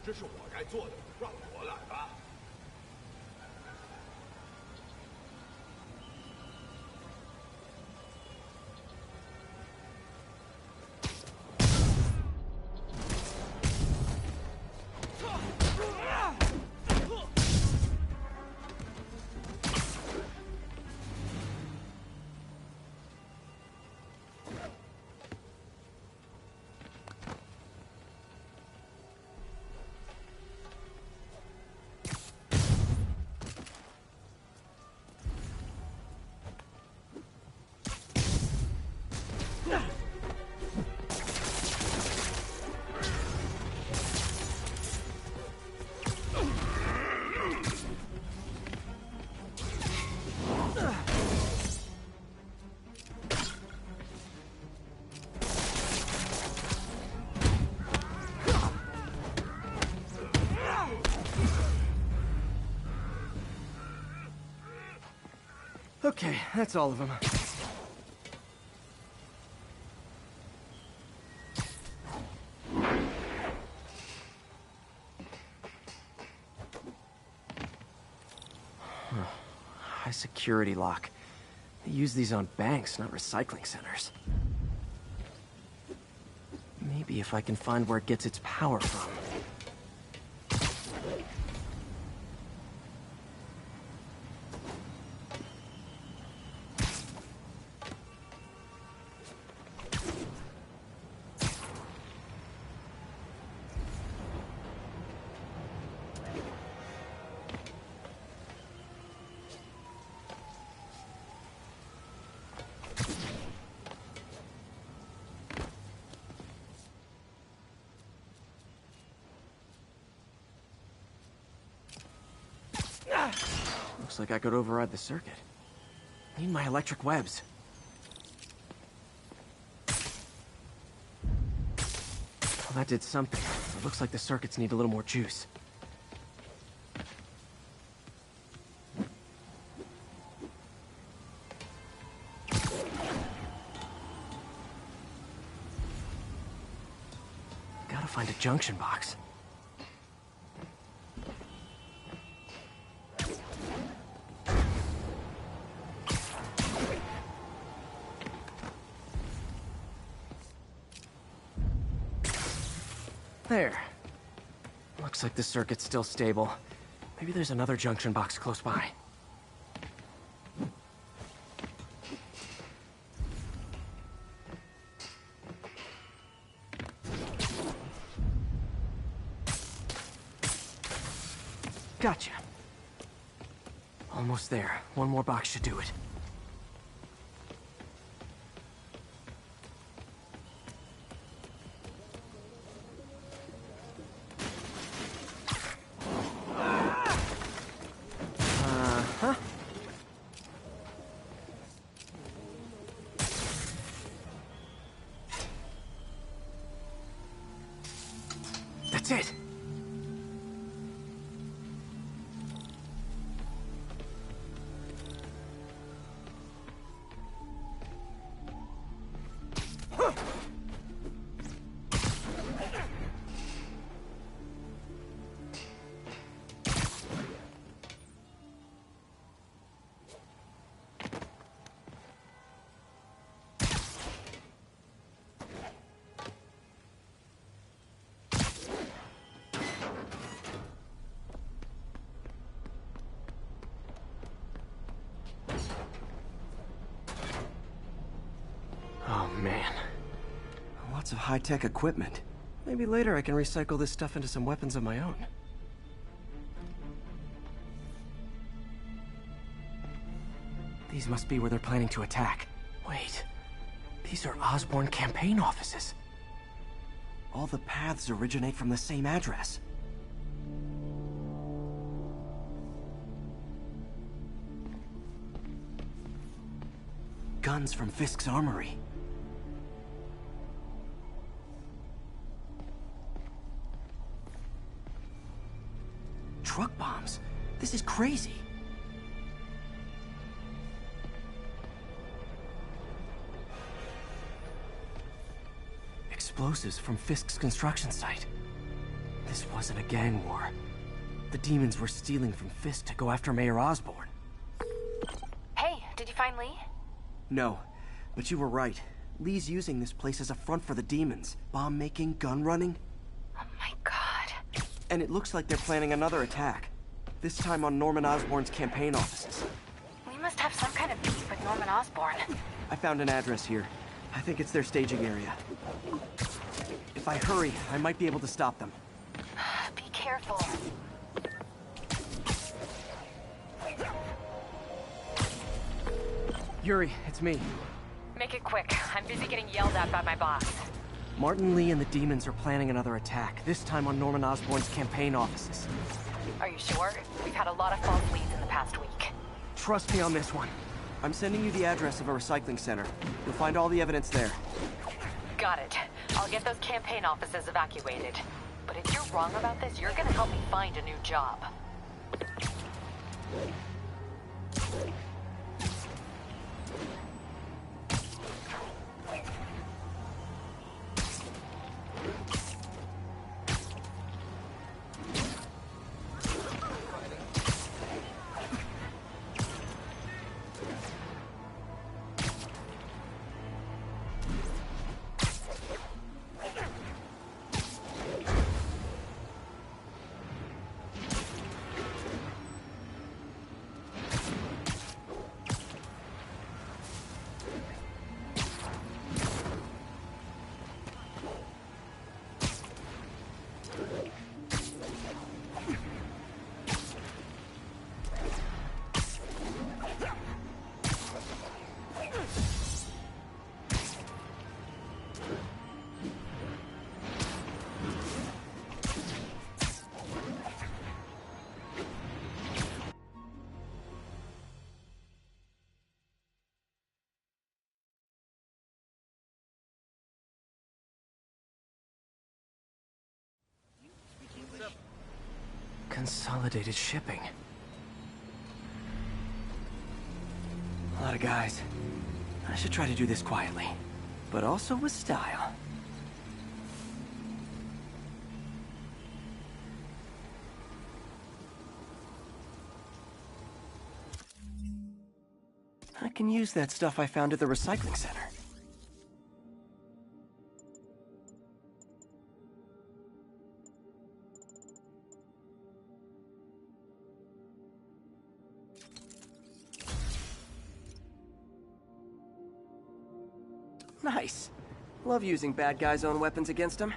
这是我该做的，让我来吧。Okay, that's all of them. High security lock. They use these on banks, not recycling centers. Maybe if I can find where it gets its power from. Looks like I could override the circuit. Need my electric webs. Well, that did something. It looks like the circuits need a little more juice. Gotta find a junction box. There. Looks like the circuit's still stable. Maybe there's another junction box close by. Gotcha. Almost there. One more box should do it. That's it. Oh, man. Lots of high-tech equipment. Maybe later I can recycle this stuff into some weapons of my own. These must be where they're planning to attack. Wait. These are Osborn campaign offices. All the paths originate from the same address. Guns from Fisk's armory. Truck bombs. This is crazy. Explosives from Fisk's construction site. This wasn't a gang war. The demons were stealing from Fisk to go after Mayor Osborn. Hey, did you find Lee? No, but you were right. Lee's using this place as a front for the demons. Bomb-making, gun-running. Oh my god. And it looks like they're planning another attack. This time on Norman Osborn's campaign offices. We must have some kind of beef with Norman Osborn. I found an address here. I think it's their staging area. If I hurry, I might be able to stop them. Be careful. Yuri, it's me. Make it quick. I'm busy getting yelled at by my boss. Martin Lee and the demons are planning another attack, this time on Norman Osborn's campaign offices. Are you sure? We've had a lot of false leads in the past week. Trust me on this one. I'm sending you the address of a recycling center. You'll find all the evidence there. Got it. I'll get those campaign offices evacuated. But if you're wrong about this, you're gonna help me find a new job. Consolidated shipping. A lot of guys. I should try to do this quietly, but also with style. I can use that stuff I found at the recycling center. Nice. Love using bad guys' own weapons against them.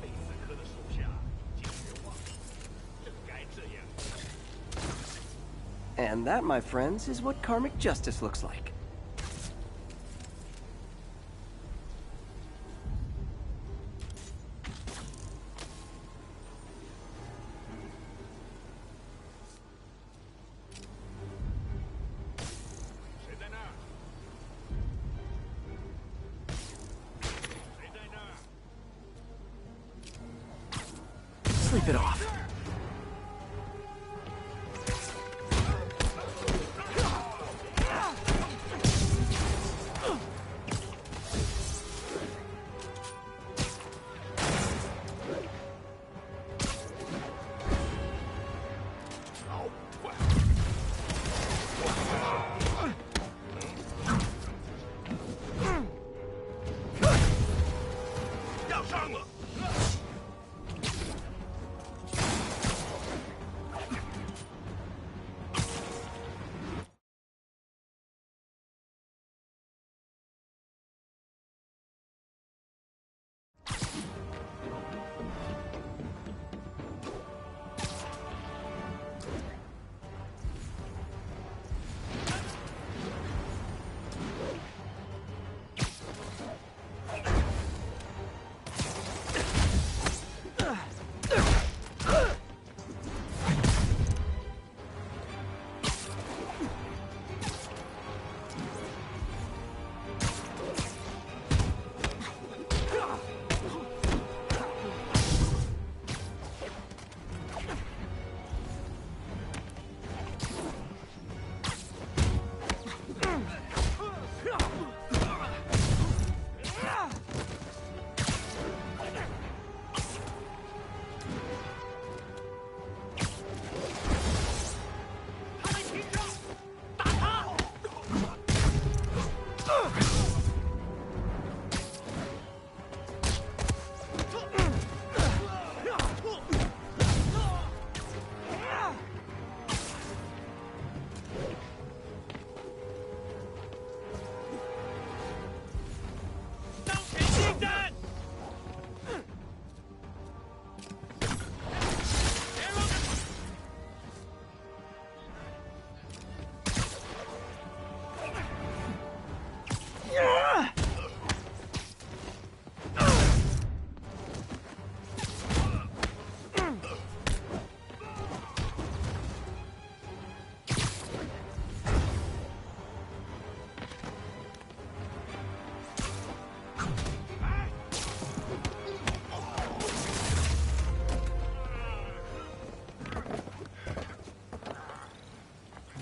贝斯科的手下尽绝望，正该这样。 And that, my friends, is what karmic justice looks like. Sleep it off.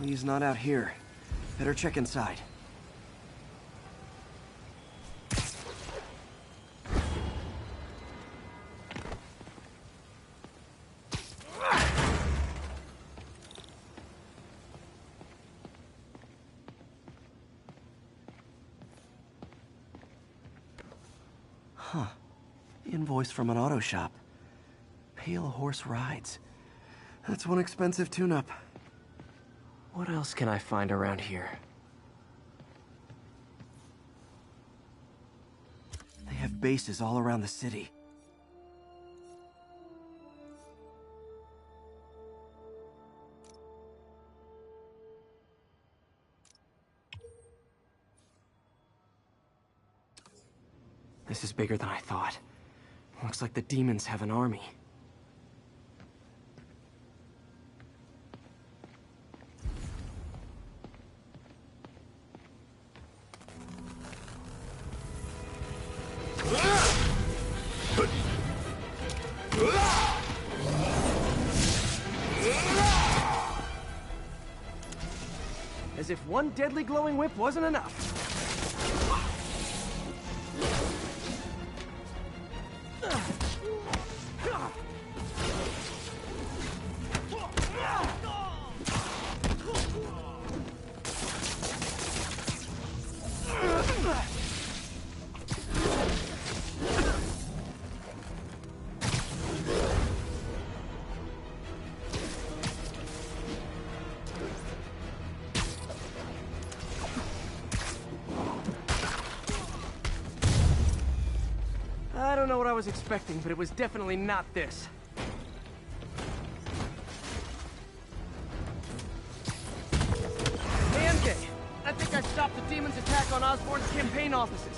He's not out here. Better check inside. Huh. Invoice from an auto shop. Pale Horse Rides. That's one expensive tune-up. What else can I find around here? They have bases all around the city. This is bigger than I thought. Looks like the demons have an army. As if one deadly glowing whip wasn't enough. I don't know what I was expecting, but it was definitely not this. Hey, MJ. I think I stopped the demon's attack on Osborn's campaign offices.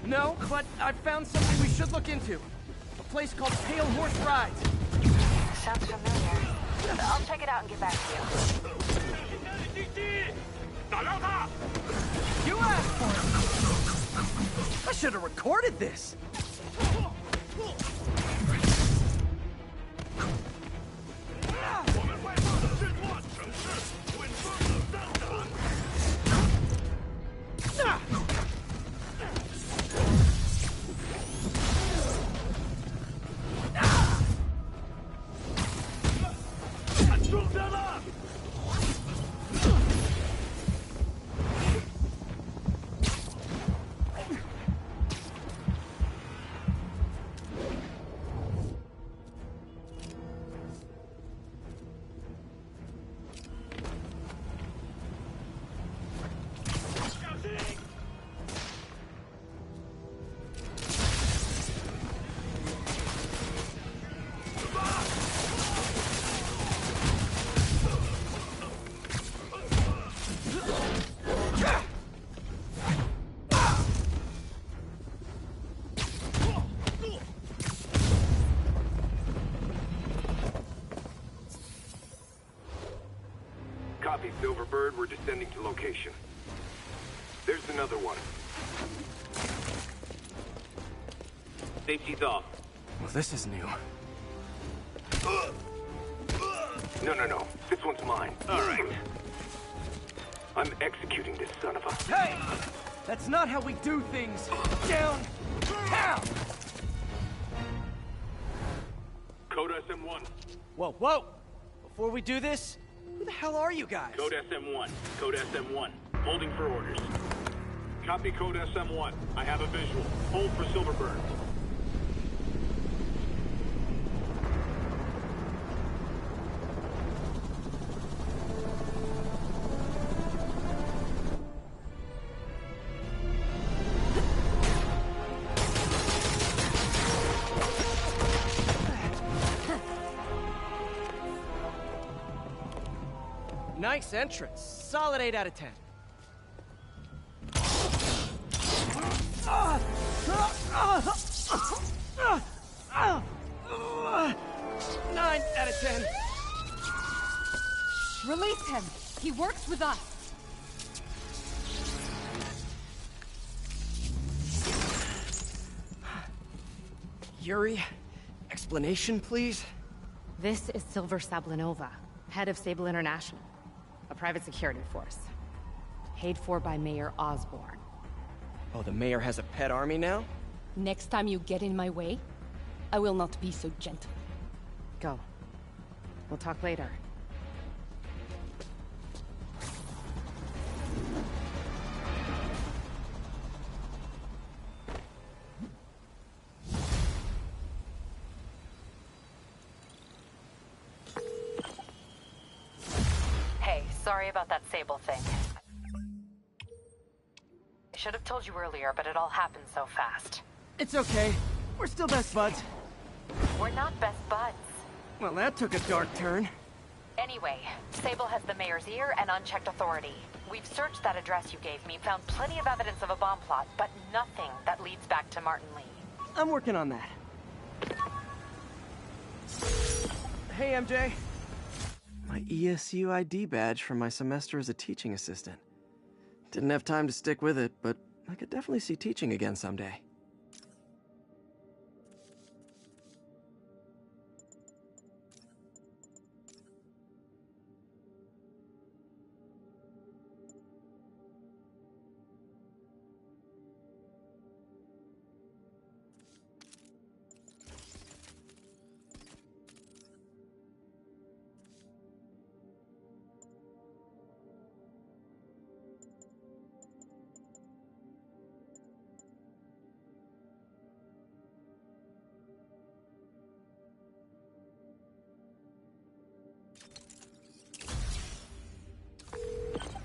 No, but I found something we should look into. A place called Pale Horse Rides. Sounds familiar. I'll check it out and get back to you. You asked for it! I should have recorded this! Copy, Silverbird. We're descending to location. There's another one. Safety's off. Well, this is new. No. This one's mine. All right. I'm executing this son of a... Hey! That's not how we do things! Down! Down! Code SM-1. Whoa! Before we do this, who the hell are you guys? Code SM-1. Code SM-1. Holding for orders. Copy Code SM-1. I have a visual. Hold for Silverbird. Nice entrance. Solid 8 out of 10. 9 out of 10. Release him. He works with us. Yuri, explanation, please? This is Silver Sablinova. Head of Sable International, a private security force. Paid for by Mayor Osborn. Oh, the mayor has a pet army now? Next time you get in my way, I will not be so gentle. Go. We'll talk later. Hey, sorry about that Sable thing. I should have told you earlier, but it all happened so fast. It's okay. We're still best buds. We're not best buds. Well, that took a dark turn. Anyway, Sable has the mayor's ear and unchecked authority. We've searched that address you gave me, found plenty of evidence of a bomb plot, but nothing that leads back to Martin Lee. I'm working on that. Hey, MJ. My ESU ID badge from my semester as a teaching assistant. Didn't have time to stick with it, but I could definitely see teaching again someday.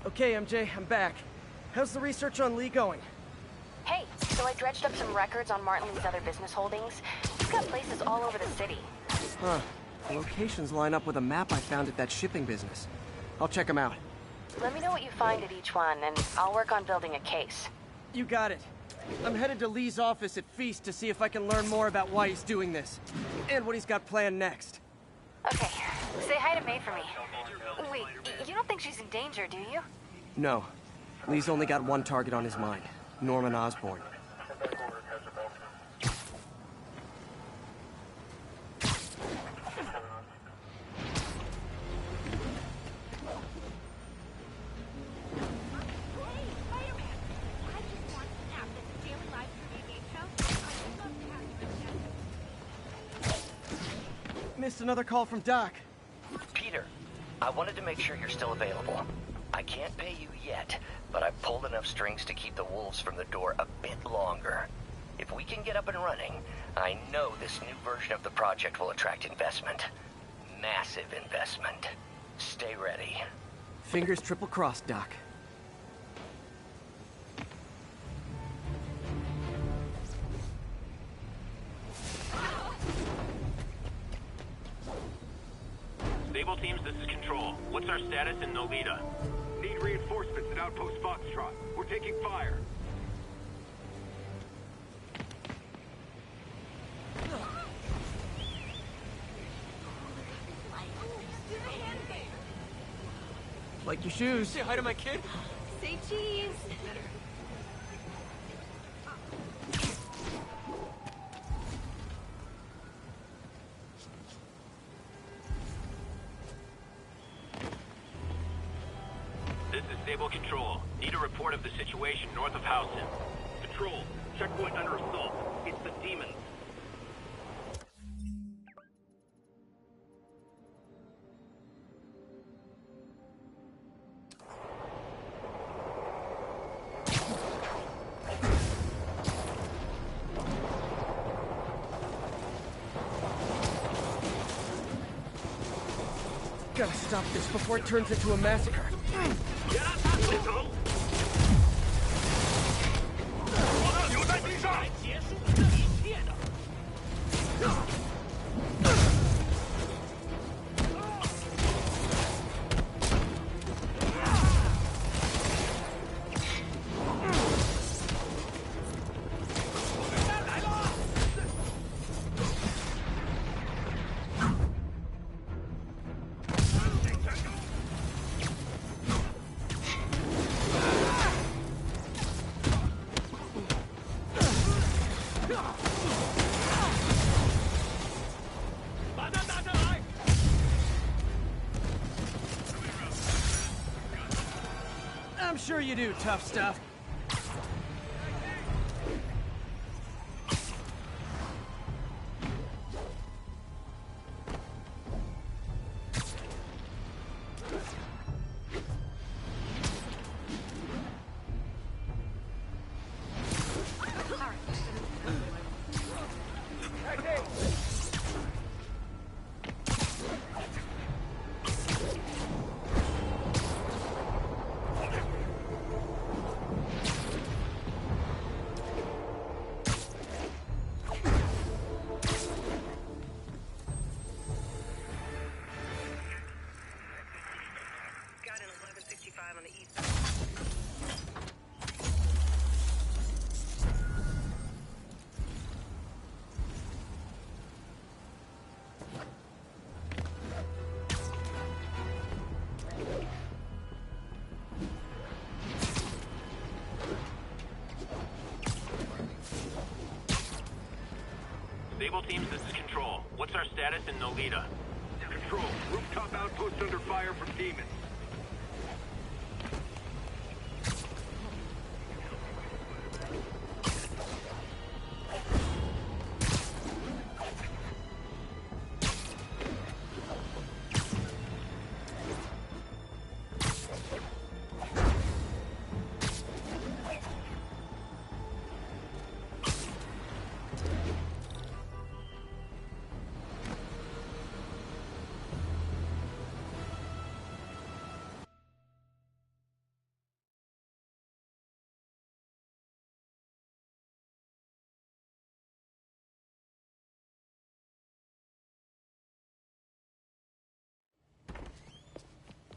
Okay, MJ, I'm back. How's the research on Lee going? Hey, so I dredged up some records on Martin Lee's other business holdings. He's got places all over the city. Huh. The locations line up with a map I found at that shipping business. I'll check them out. Let me know what you find at each one, and I'll work on building a case. You got it. I'm headed to Lee's office at Feast to see if I can learn more about why he's doing this. And what he's got planned next. Okay, say hi to May for me. Wait, you don't think she's in danger, do you? No. Lee's only got one target on his mind. Norman Osborn. Missed another call from Doc. Peter, I wanted to make sure you're still available. I can't pay you yet, but I've pulled enough strings to keep the wolves from the door a bit longer. If we can get up and running, I know this new version of the project will attract investment. Massive investment. Stay ready. Fingers triple crossed, Doc. Sable teams, this is Control. What's our status in Nolita? Need reinforcements at Outpost Foxtrot. We're taking fire. Like your shoes. Say hi to my kid. Say cheese! This is Sable Control. Need a report of the situation north of Houston. Control, checkpoint under assault. It's the demons. Gotta stop this before it turns into a massacre. Sure you do, tough stuff. Got an 1165 on the east. Sable teams, this is Control. What's our status in Nolita? Control, rooftop outpost under fire from demons.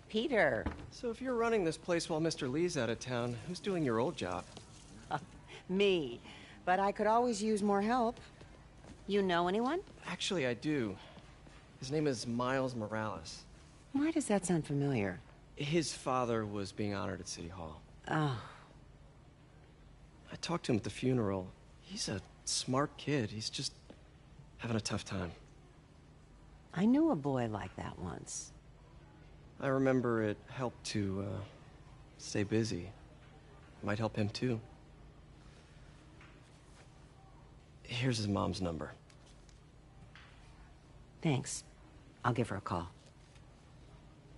Peter. So if you're running this place while Mr. Lee's out of town, who's doing your old job? Me. But I could always use more help. You know anyone? Actually, I do. His name is Miles Morales. Why does that sound familiar? His father was being honored at City Hall. Oh. I talked to him at the funeral. He's a smart kid. He's just having a tough time. I knew a boy like that once. I remember it helped to, stay busy. Might help him, too. Here's his mom's number. Thanks. I'll give her a call.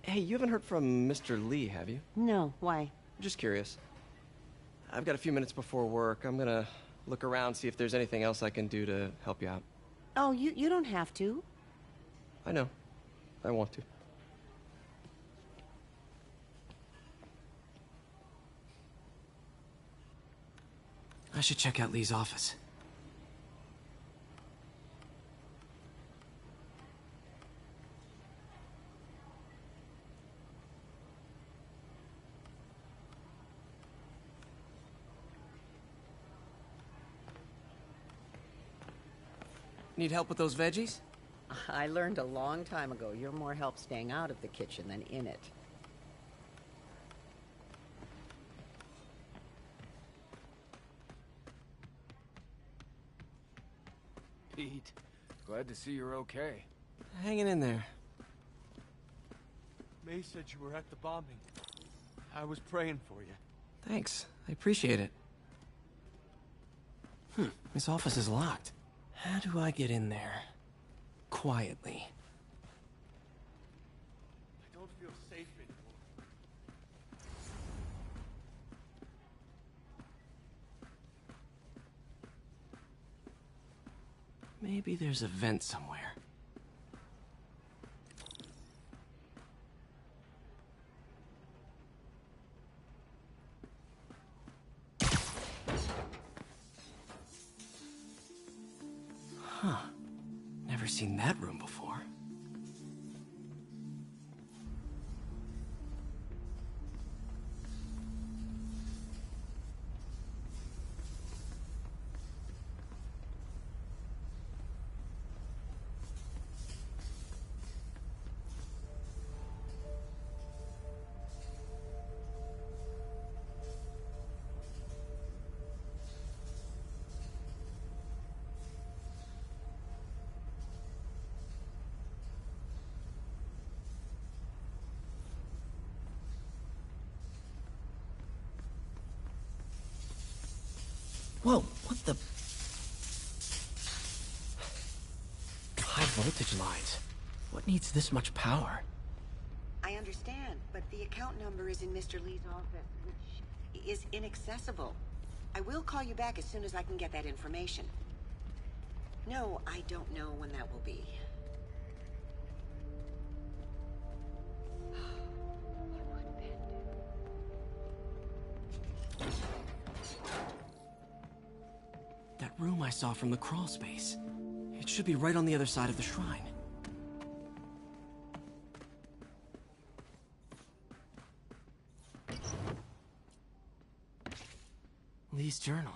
Hey, you haven't heard from Mr. Lee, have you? No, why? Just curious. I've got a few minutes before work. I'm gonna look around, see if there's anything else I can do to help you out. Oh, you don't have to. I know. I want to. I should check out Lee's office. Need help with those veggies? I learned a long time ago you're more help staying out of the kitchen than in it. Pete, glad to see you're okay. Hanging in there. May said you were at the bombing. I was praying for you. Thanks. I appreciate it. This office is locked. How do I get in there? Quietly. I don't feel safe anymore. Maybe there's a vent somewhere. Huh. Never seen that room before. Whoa, what the... High voltage lines. What needs this much power? I understand, but the account number is in Mr. Lee's office, which is inaccessible. I will call you back as soon as I can get that information. No, I don't know when that will be. That room I saw from the crawl space. It should be right on the other side of the shrine. Lee's journal.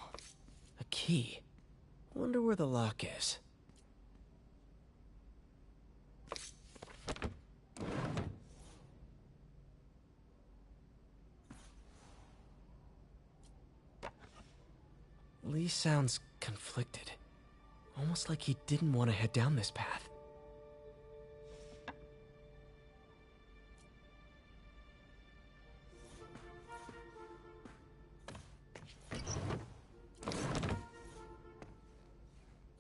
A key. Wonder where the lock is. Lee sounds conflicted. Almost like he didn't want to head down this path.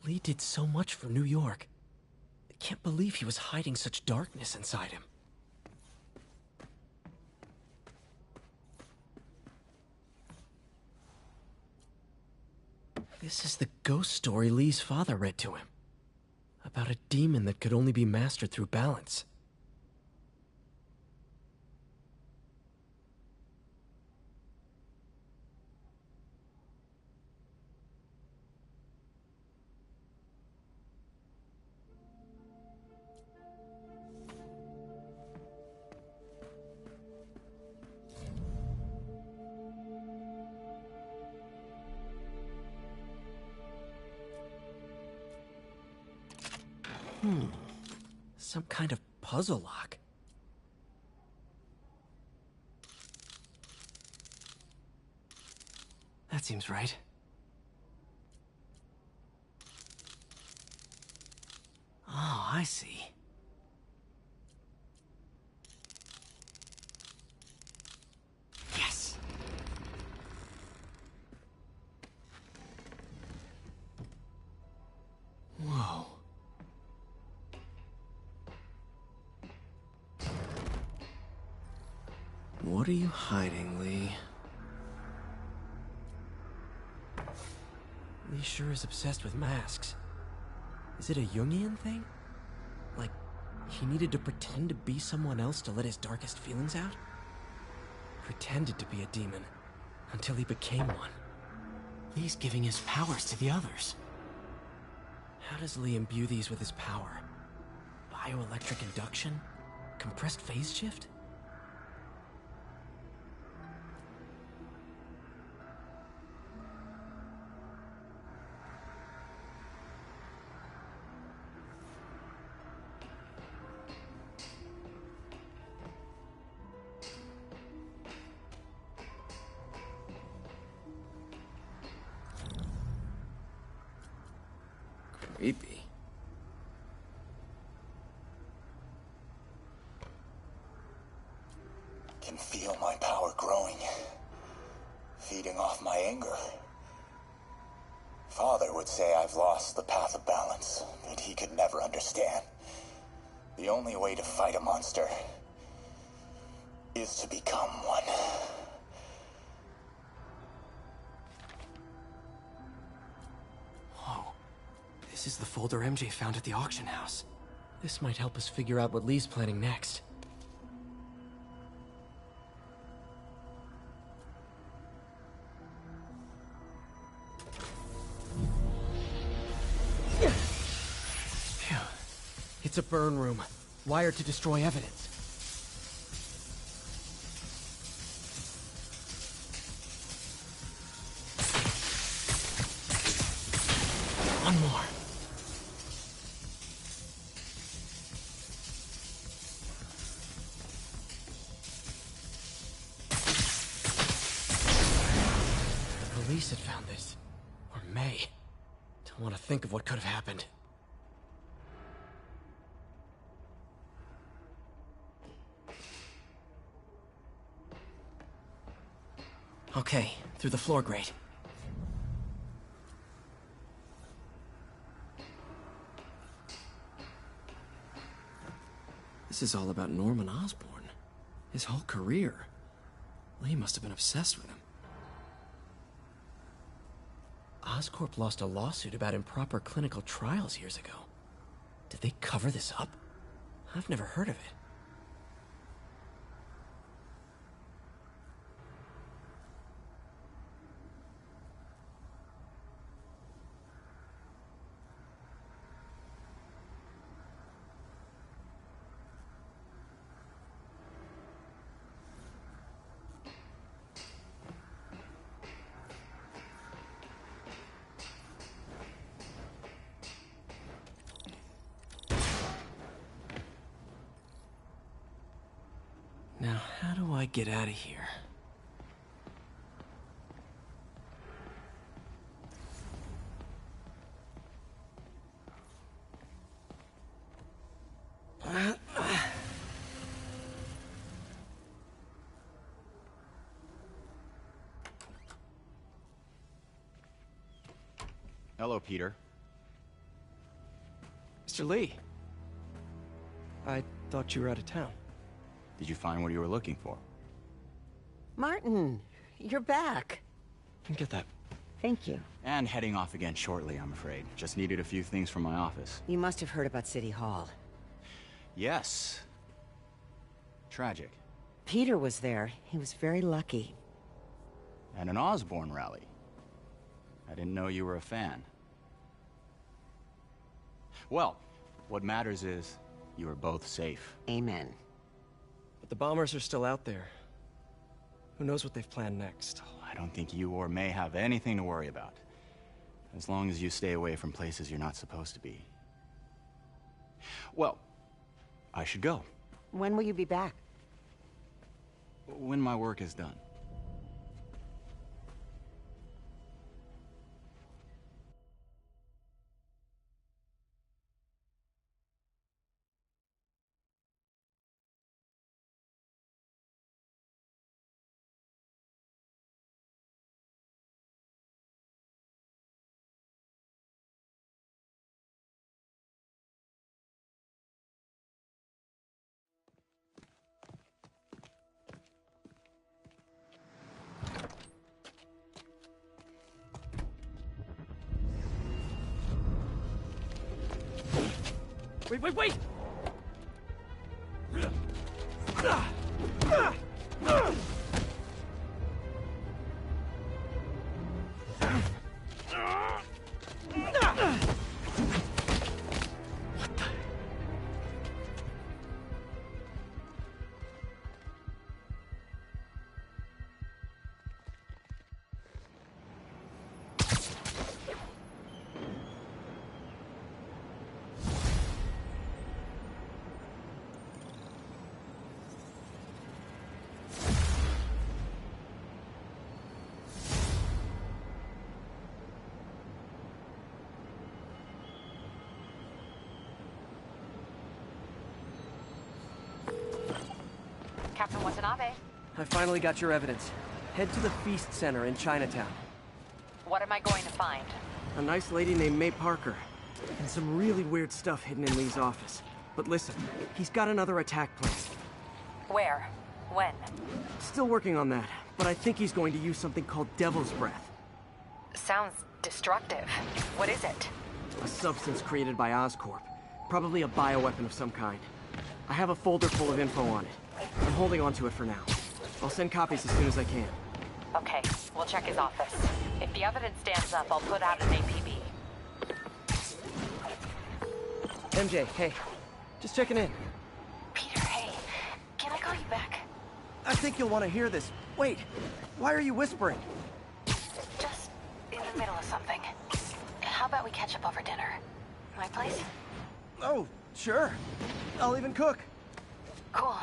Lee did so much for New York. I can't believe he was hiding such darkness inside him. This is the ghost story Lee's father read to him. About a demon that could only be mastered through balance. Some kind of puzzle lock. That seems right. Oh, I see. Yes! Whoa. What are you hiding, Lee? Lee sure is obsessed with masks. Is it a Jungian thing? Like, he needed to pretend to be someone else to let his darkest feelings out? Pretended to be a demon, until he became one. Lee's giving his powers to the others. How does Lee imbue these with his power? Bioelectric induction? Compressed phase shift? Creepy. Can feel my power growing, feeding off my anger. Father would say I've lost the path of balance that he could never understand. The only way to fight a monster is to become one. Whoa. This is the folder MJ found at the auction house. This might help us figure out what Lee's planning next. Phew. It's a burn room, wired to destroy evidence. One more. The police had found this. Or May. Don't want to think of what could have happened. Okay, through the floor grate. This is all about Norman Osborn. His whole career. Lee must have been obsessed with him. Oscorp lost a lawsuit about improper clinical trials years ago. Did they cover this up? I've never heard of it. Now, how do I get out of here? Hello, Peter. Mr. Lee. I thought you were out of town. Did you find what you were looking for? Martin, you're back. Get that. Thank you. And heading off again shortly, I'm afraid. Just needed a few things from my office. You must have heard about City Hall. Yes. Tragic. Peter was there. He was very lucky. At an Osborn rally. I didn't know you were a fan. Well, what matters is you are both safe. Amen. But the bombers are still out there. Who knows what they've planned next? I don't think you or May have anything to worry about. As long as you stay away from places you're not supposed to be. Well, I should go. When will you be back? When my work is done. Wait! Captain Watanabe. I finally got your evidence. Head to the Feast Center in Chinatown. What am I going to find? A nice lady named May Parker. And some really weird stuff hidden in Lee's office. But listen, he's got another attack plan. Where? When? Still working on that, but I think he's going to use something called Devil's Breath. Sounds destructive. What is it? A substance created by Oscorp. Probably a bioweapon of some kind. I have a folder full of info on it. I'm holding on to it for now. I'll send copies as soon as I can. Okay, we'll check his office. If the evidence stands up, I'll put out an APB. MJ, hey. Just checking in. Peter, hey. Can I call you back? I think you'll want to hear this. Wait, why are you whispering? Just in the middle of something. How about we catch up over dinner? My place? Oh, sure. I'll even cook. Cool.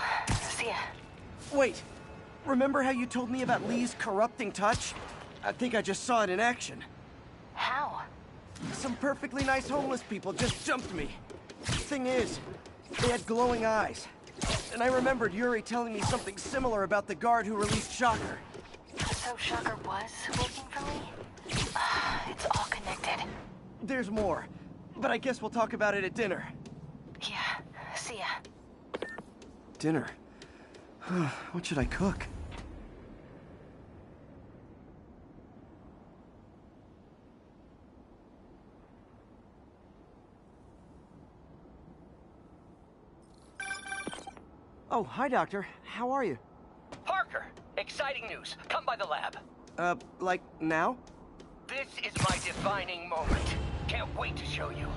See ya. Wait, remember how you told me about Lee's corrupting touch? I think I just saw it in action. How? Some perfectly nice homeless people just jumped me. Thing is, they had glowing eyes. And I remembered Yuri telling me something similar about the guard who released Shocker. So Shocker was working for Lee? It's all connected. There's more, but I guess we'll talk about it at dinner. Yeah, see ya. dinner. What should I cook? Oh, hi, Doctor. How are you? Parker, exciting news. Come by the lab. Like now? This is my defining moment. Can't wait to show you.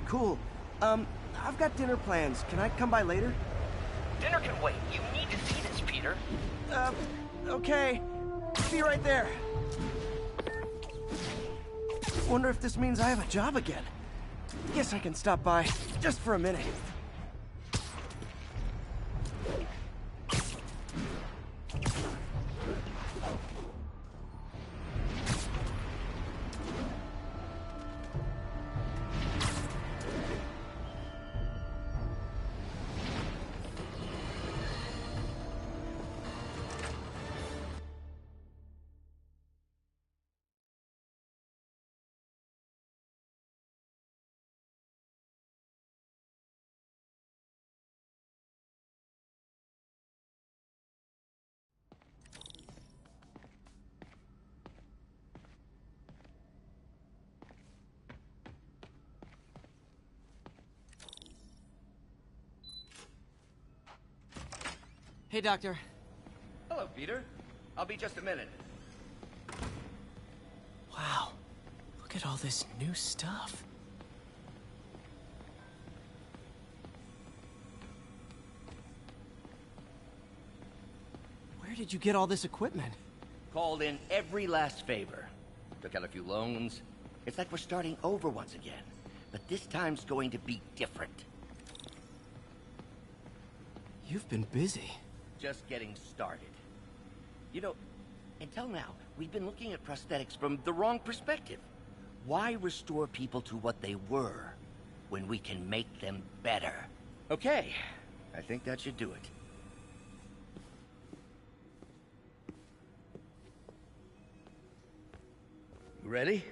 Cool. I've got dinner plans. Can I come by later? Dinner can wait. You need to see this, Peter. Okay. Be right there. Wonder if this means I have a job again. Guess I can stop by just for a minute. Hey, Doctor. Hello, Peter. I'll be just a minute. Wow. Look at all this new stuff. Where did you get all this equipment? Called in every last favor. Took out a few loans. It's like we're starting over once again. But this time's going to be different. You've been busy. Just getting started. You know, until now, we've been looking at prosthetics from the wrong perspective. Why restore people to what they were when we can make them better? Okay, I think that should do it. You ready?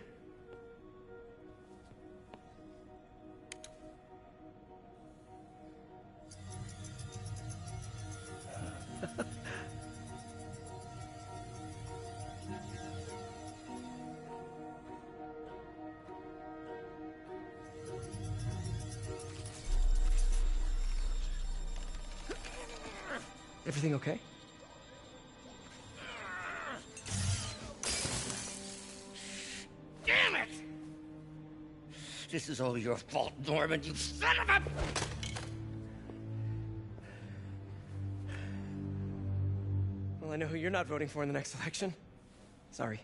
Everything okay? Damn it! This is all your fault, Norman, you son of a... Well, I know who you're not voting for in the next election. Sorry.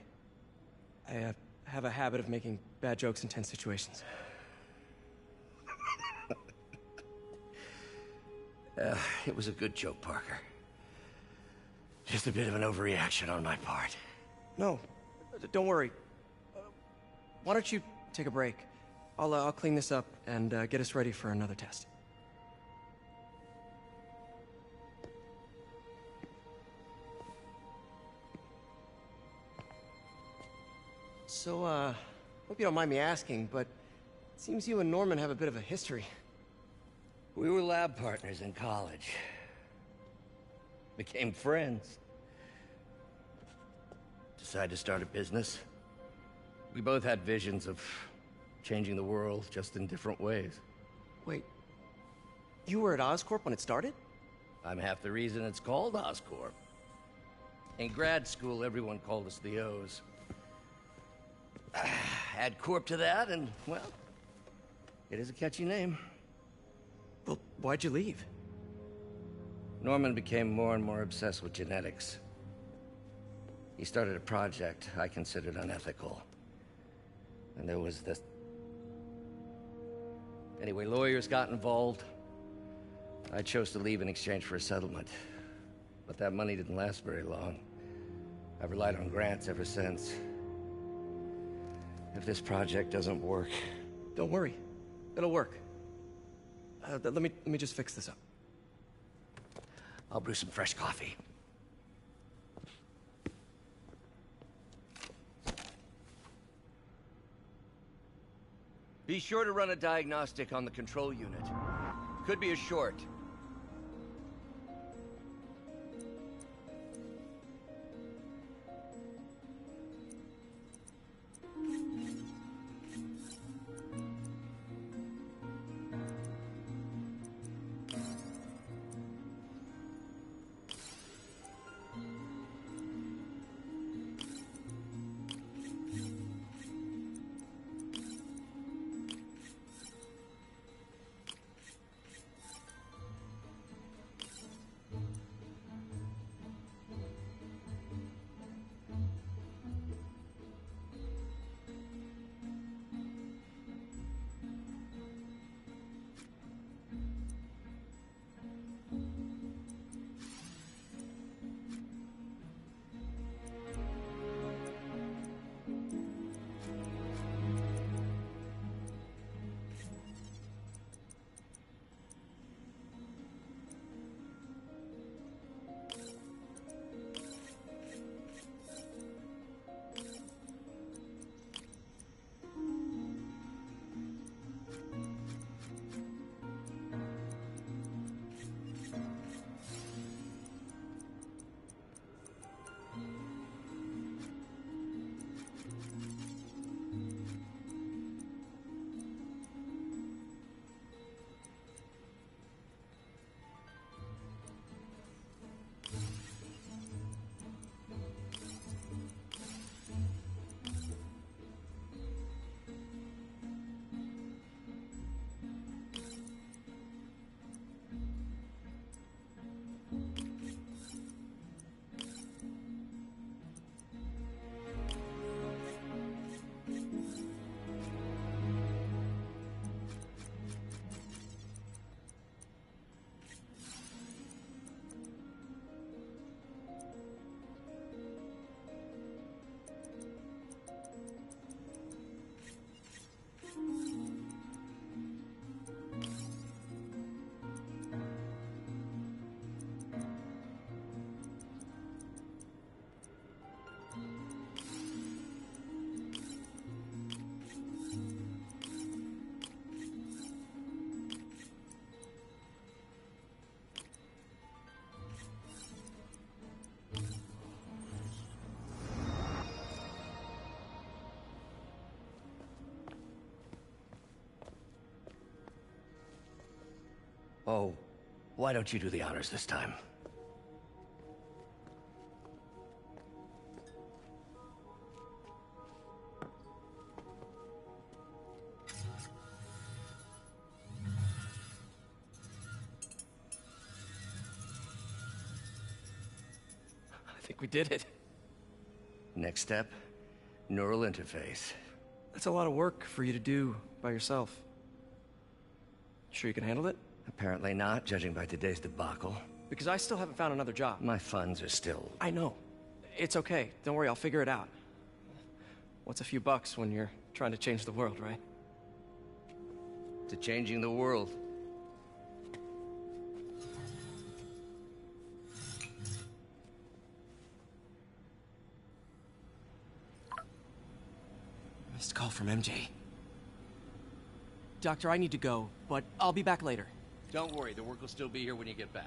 I have a habit of making bad jokes in tense situations. It was a good joke, Parker. Just a bit of an overreaction on my part. No, don't worry. Why don't you take a break? I'll clean this up and get us ready for another test. So, hope you don't mind me asking, but it seems you and Norman have a bit of a history. We were lab partners in college. Became friends. Decided to start a business. We both had visions of changing the world, just in different ways. Wait, you were at Oscorp when it started? I'm half the reason it's called Oscorp. In grad school, everyone called us the O's. Add Corp to that, and, well, it is a catchy name. Well, why'd you leave? Norman became more and more obsessed with genetics. He started a project I considered unethical. And there was this... Anyway, lawyers got involved. I chose to leave in exchange for a settlement. But that money didn't last very long. I've relied on grants ever since. If this project doesn't work... Don't worry. It'll work. Let me just fix this up. I'll brew some fresh coffee. Be sure to run a diagnostic on the control unit. Could be a short. Oh, why don't you do the honors this time? I think we did it. Next step, neural interface. That's a lot of work for you to do by yourself. Sure you can handle it? Apparently not, judging by today's debacle. Because I still haven't found another job. My funds are still... I know. It's okay. Don't worry, I'll figure it out. What's a few bucks when you're trying to change the world, right? To changing the world. Missed call from MJ. Doctor, I need to go, but I'll be back later. Don't worry, the work will still be here when you get back.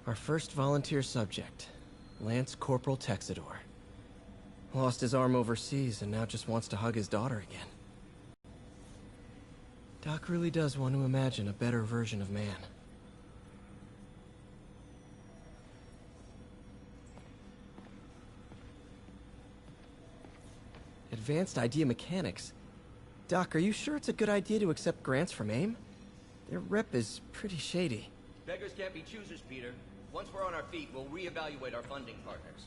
Our first volunteer subject, Lance Corporal Texidor. Lost his arm overseas and now just wants to hug his daughter again. Doc really does want to imagine a better version of man. Advanced Idea Mechanics. Doc, are you sure it's a good idea to accept grants from AIM? Their rep is pretty shady. Beggars can't be choosers, Peter. Once we're on our feet, we'll reevaluate our funding partners.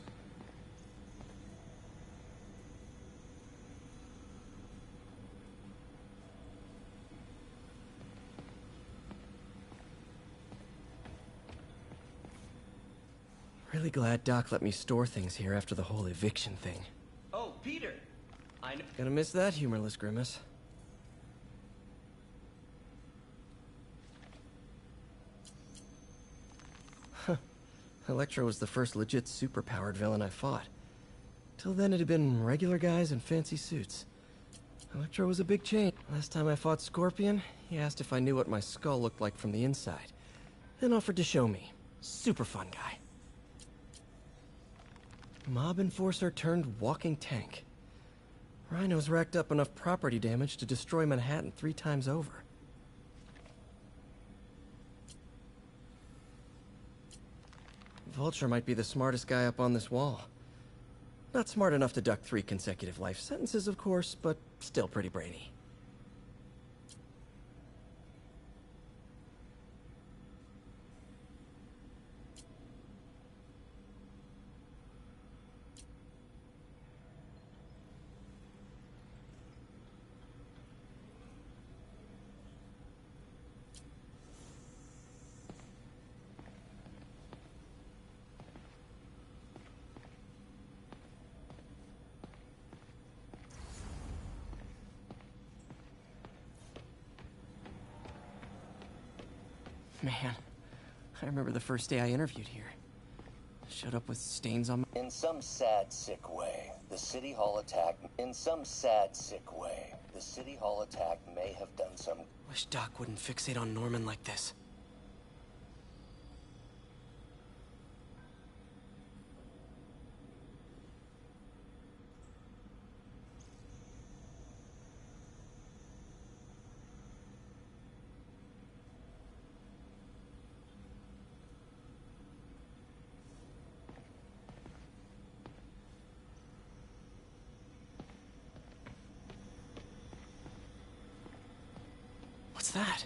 Really glad Doc let me store things here after the whole eviction thing. Oh, Peter! I know. Gonna miss that humorless grimace. Huh. Electro was the first legit superpowered villain I fought. Till then it had been regular guys in fancy suits. Electro was a big change. Last time I fought Scorpion, he asked if I knew what my skull looked like from the inside. Then offered to show me. Super fun guy. Mob enforcer turned walking tank. Rhino's racked up enough property damage to destroy Manhattan 3 times over. Vulture might be the smartest guy up on this wall. Not smart enough to duck 3 consecutive life sentences, of course, but still pretty brainy. Man, I remember the first day I interviewed here. Showed up with stains on my... In some sad, sick way, the City Hall attack... In some sad, sick way, the City Hall attack may have done some... Wish Doc wouldn't fixate on Norman like this. What's that?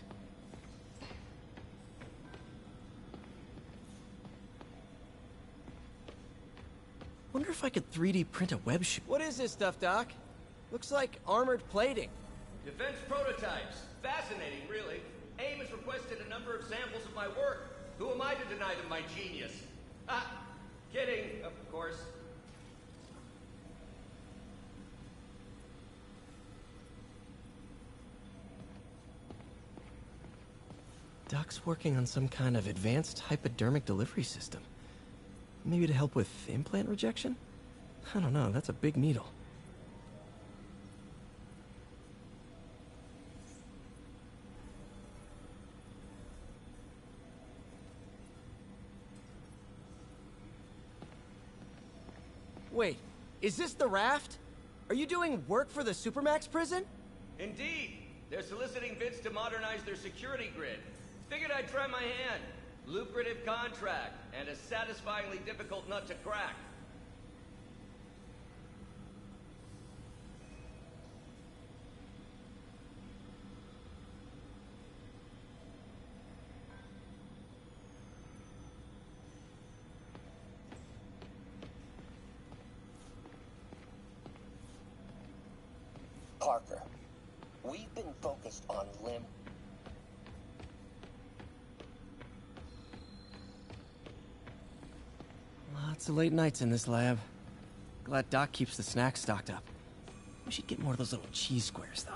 Wonder if I could 3D print a web shoot. What is this stuff, Doc? Looks like armored plating. Defense prototypes. Fascinating, really. AIM has requested a number of samples of my work. Who am I to deny them my genius? Ah, kidding, of course. Doc's working on some kind of advanced hypodermic delivery system. Maybe to help with implant rejection? I don't know, that's a big needle. Wait, is this the raft? Are you doing work for the Supermax prison? Indeed. They're soliciting bids to modernize their security grid. Figured I'd try my hand. Lucrative contract, and a satisfyingly difficult nut to crack. Parker, we've been focused on limb. Lots of late nights in this lab. Glad Doc keeps the snacks stocked up. We should get more of those little cheese squares, though.